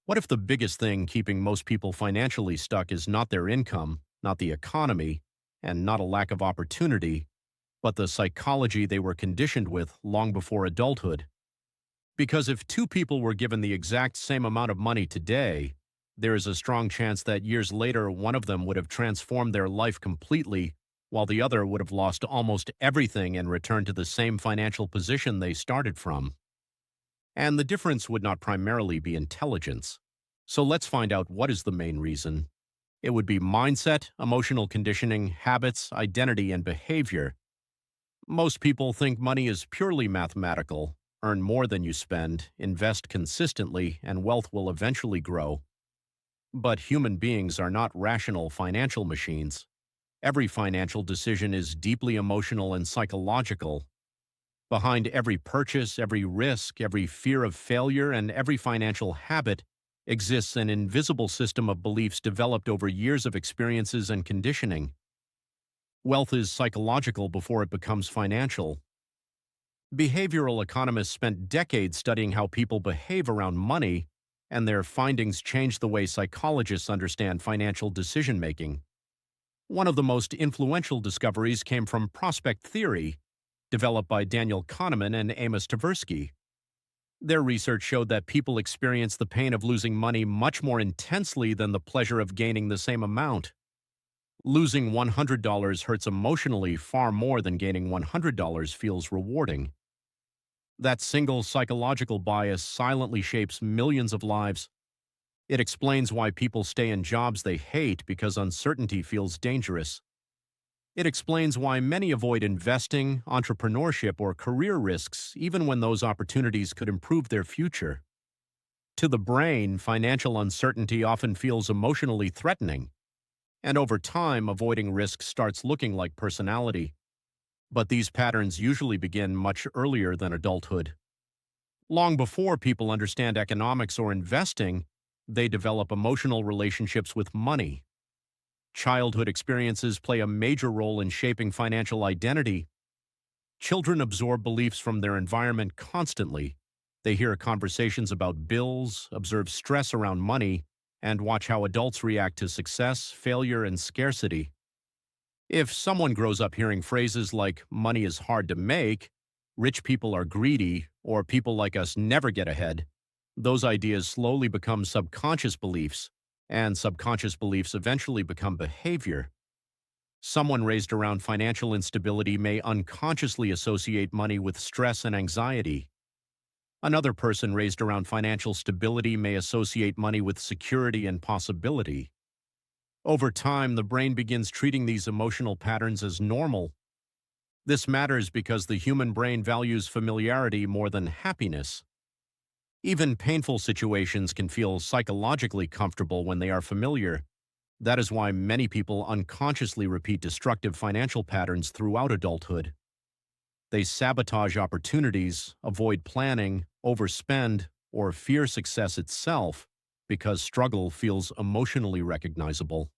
What if the biggest thing keeping most people financially stuck is not their income, not the economy, and not a lack of opportunity, but the psychology they were conditioned with long before adulthood? Because if two people were given the exact same amount of money today, there is a strong chance that years later one of them would have transformed their life completely, while the other would have lost almost everything and returned to the same financial position they started from. And the difference would not primarily be intelligence. So let's find out what is the main reason. It would be mindset, emotional conditioning, habits, identity, and behavior. Most people think money is purely mathematical: earn more than you spend, invest consistently, and wealth will eventually grow. But human beings are not rational financial machines. Every financial decision is deeply emotional and psychological. Behind every purchase, every risk, every fear of failure, and every financial habit exists an invisible system of beliefs developed over years of experiences and conditioning. Wealth is psychological before it becomes financial. Behavioral economists spent decades studying how people behave around money, and their findings changed the way psychologists understand financial decision making. One of the most influential discoveries came from prospect theory, developed by Daniel Kahneman and Amos Tversky. Their research showed that people experience the pain of losing money much more intensely than the pleasure of gaining the same amount. Losing $100 hurts emotionally far more than gaining $100 feels rewarding. That single psychological bias silently shapes millions of lives. It explains why people stay in jobs they hate because uncertainty feels dangerous. It explains why many avoid investing, entrepreneurship, or career risks even when those opportunities could improve their future. To the brain, financial uncertainty often feels emotionally threatening, and over time, avoiding risk starts looking like personality. But these patterns usually begin much earlier than adulthood. Long before people understand economics or investing, they develop emotional relationships with money. Childhood experiences play a major role in shaping financial identity. Children absorb beliefs from their environment constantly. They hear conversations about bills, observe stress around money, and watch how adults react to success, failure, and scarcity. If someone grows up hearing phrases like "money is hard to make," "rich people are greedy," or "people like us never get ahead," those ideas slowly become subconscious beliefs, and subconscious beliefs eventually become behavior. Someone raised around financial instability may unconsciously associate money with stress and anxiety. Another person raised around financial stability may associate money with security and possibility. Over time, the brain begins treating these emotional patterns as normal. This matters because the human brain values familiarity more than happiness. Even painful situations can feel psychologically comfortable when they are familiar. That is why many people unconsciously repeat destructive financial patterns throughout adulthood. They sabotage opportunities, avoid planning, overspend, or fear success itself because struggle feels emotionally recognizable.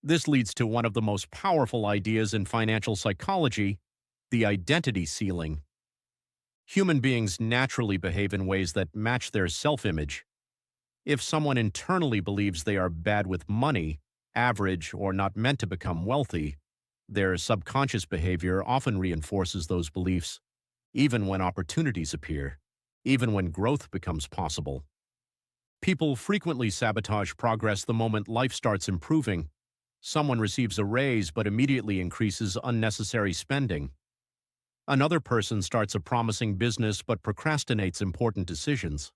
This leads to one of the most powerful ideas in financial psychology: the identity ceiling. Human beings naturally behave in ways that match their self-image. If someone internally believes they are bad with money, average, or not meant to become wealthy, their subconscious behavior often reinforces those beliefs, even when opportunities appear, even when growth becomes possible. People frequently sabotage progress the moment life starts improving. Someone receives a raise but immediately increases unnecessary spending. Another person starts a promising business but procrastinates important decisions.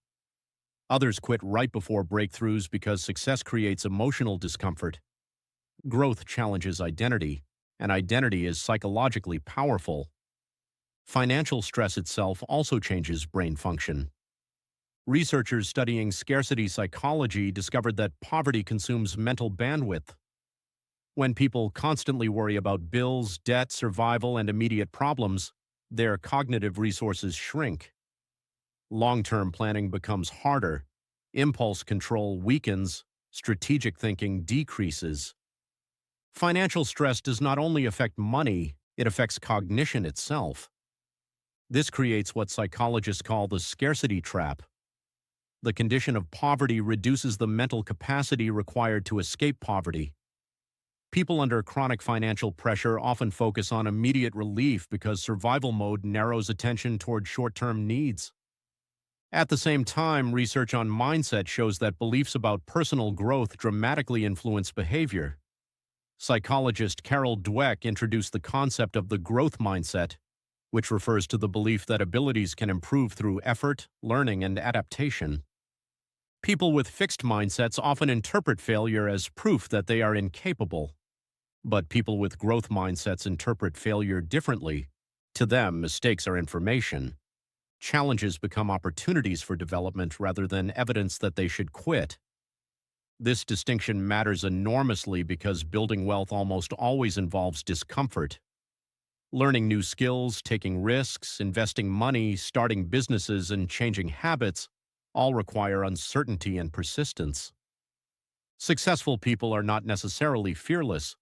Others quit right before breakthroughs because success creates emotional discomfort. Growth challenges identity, and identity is psychologically powerful. Financial stress itself also changes brain function. Researchers studying scarcity psychology discovered that poverty consumes mental bandwidth. When people constantly worry about bills, debt, survival, and immediate problems, their cognitive resources shrink. Long-term planning becomes harder, impulse control weakens, strategic thinking decreases. Financial stress does not only affect money, it affects cognition itself. This creates what psychologists call the scarcity trap. The condition of poverty reduces the mental capacity required to escape poverty. People under chronic financial pressure often focus on immediate relief because survival mode narrows attention toward short-term needs. At the same time, research on mindset shows that beliefs about personal growth dramatically influence behavior. Psychologist Carol Dweck introduced the concept of the growth mindset, which refers to the belief that abilities can improve through effort, learning, and adaptation. People with fixed mindsets often interpret failure as proof that they are incapable. But people with growth mindsets interpret failure differently. To them, mistakes are information. Challenges become opportunities for development rather than evidence that they should quit. This distinction matters enormously because building wealth almost always involves discomfort. Learning new skills, taking risks, investing money, starting businesses, and changing habits all require uncertainty and persistence. Successful people are not necessarily fearless.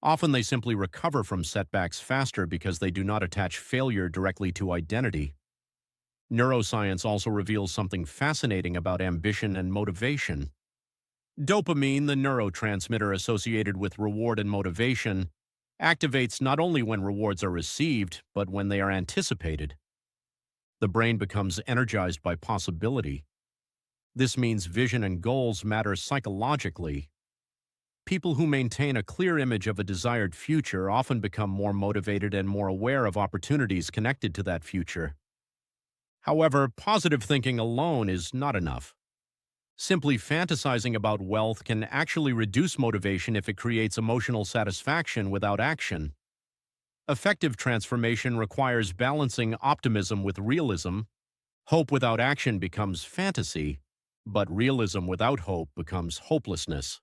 Often they simply recover from setbacks faster because they do not attach failure directly to identity. Neuroscience also reveals something fascinating about ambition and motivation. Dopamine, the neurotransmitter associated with reward and motivation, activates not only when rewards are received, but when they are anticipated. The brain becomes energized by possibility. This means vision and goals matter psychologically. People who maintain a clear image of a desired future often become more motivated and more aware of opportunities connected to that future. However, positive thinking alone is not enough. Simply fantasizing about wealth can actually reduce motivation if it creates emotional satisfaction without action. Effective transformation requires balancing optimism with realism. Hope without action becomes fantasy, but realism without hope becomes hopelessness.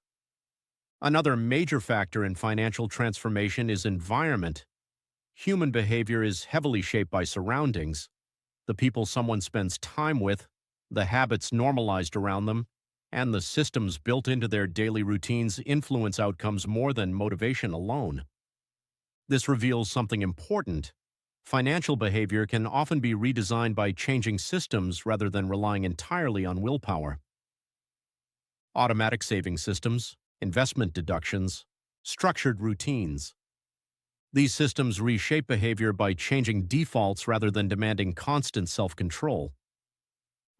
Another major factor in financial transformation is environment. Human behavior is heavily shaped by surroundings. The people someone spends time with, the habits normalized around them, and the systems built into their daily routines influence outcomes more than motivation alone. This reveals something important. Financial behavior can often be redesigned by changing systems rather than relying entirely on willpower. Automatic saving systems, investment deductions, structured routines. These systems reshape behavior by changing defaults rather than demanding constant self-control.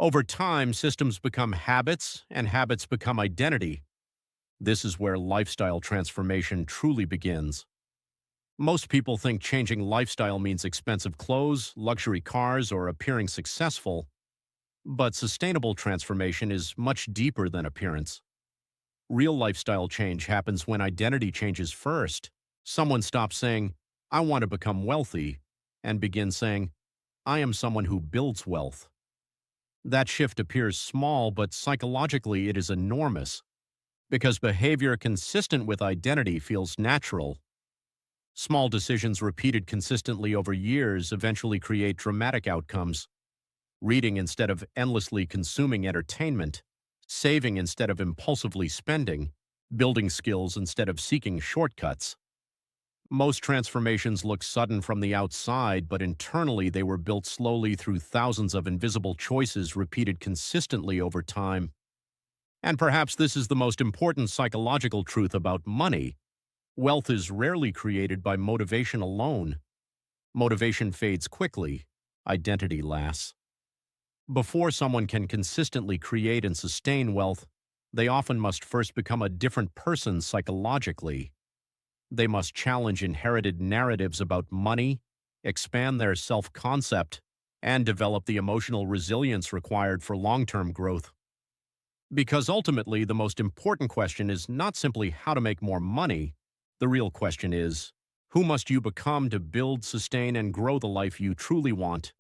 Over time, systems become habits, and habits become identity. This is where lifestyle transformation truly begins. Most people think changing lifestyle means expensive clothes, luxury cars, or appearing successful. But sustainable transformation is much deeper than appearance. Real lifestyle change happens when identity changes first. Someone stops saying, "I want to become wealthy," and begins saying, "I am someone who builds wealth." That shift appears small, but psychologically it is enormous, because behavior consistent with identity feels natural. Small decisions repeated consistently over years eventually create dramatic outcomes. Reading instead of endlessly consuming entertainment, saving instead of impulsively spending, building skills instead of seeking shortcuts. Most transformations look sudden from the outside, but internally they were built slowly through thousands of invisible choices repeated consistently over time. And perhaps this is the most important psychological truth about money. Wealth is rarely created by motivation alone. Motivation fades quickly. Identity lasts. Before someone can consistently create and sustain wealth, they often must first become a different person psychologically. They must challenge inherited narratives about money, expand their self-concept, and develop the emotional resilience required for long-term growth. Because ultimately, the most important question is not simply how to make more money. The real question is, who must you become to build, sustain, and grow the life you truly want?